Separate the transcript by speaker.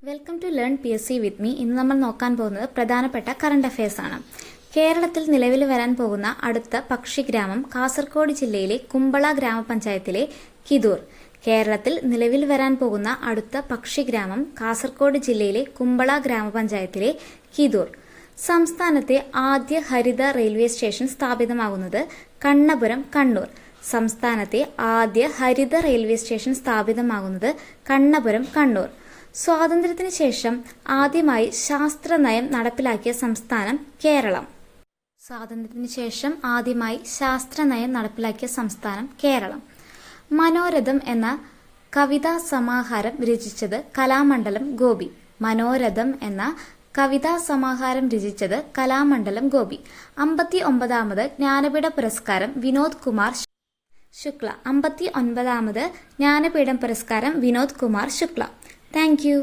Speaker 1: Welcome to learn PSC with me. ഇന്ന് നമ്മൾ നോക്കാൻ പോകുന്നത് പ്രധാനപ്പെട്ട കറണ്ട് അഫയേഴ്സ് ആണ്. കേരളത്തിൽ നിലവിൽ വരാൻ പോകുന്ന അടുത്ത പക്ഷിഗ്രാമം കാസർഗോഡ് ജില്ലയിലെ കുമ്പള ഗ്രാമപഞ്ചായത്തിലെ കിതൂർ. കേരളത്തിൽ നിലവിൽ വരാൻ പോകുന്ന അടുത്ത പക്ഷിഗ്രാമം കാസർഗോഡ് ജില്ലയിലെ കുമ്പള ഗ്രാമപഞ്ചായത്തിലെ കിതൂർ. സംസ്ഥാനത്തെ ആദ്യ ഹരിത റെയിൽവേ സ്റ്റേഷൻ സ്ഥാപിതമാകുന്നത് കണ്ണപുരം കണ്ണൂർ. സംസ്ഥാനത്തെ ആദ്യ ഹരിത റെയിൽവേ സ്റ്റേഷൻ സ്ഥാപിതമാകുന്നത് കണ്ണപുരം കണ്ണൂർ. സ്വാതന്ത്ര്യത്തിന് ശേഷം ആദ്യമായി ശാസ്ത്ര നയം നടപ്പിലാക്കിയ സംസ്ഥാനം കേരളം. സ്വാതന്ത്ര്യത്തിന് ശേഷം ആദ്യമായി ശാസ്ത്ര നയം നടപ്പിലാക്കിയ സംസ്ഥാനം കേരളം. മനോരഥം എന്ന കവിതാ സമാഹാരം രചിച്ചത് കലാമണ്ഡലം ഗോപി. മനോരഥം എന്ന കവിതാ സമാഹാരം രചിച്ചത് കലാമണ്ഡലം ഗോപി. 59ാമത് ജ്ഞാനപീഠ പുരസ്കാരം വിനോദ് കുമാർ ശുക്ല. 59ാമത് ജ്ഞാനപീഠം പുരസ്കാരം വിനോദ് കുമാർ ശുക്ല. Thank you.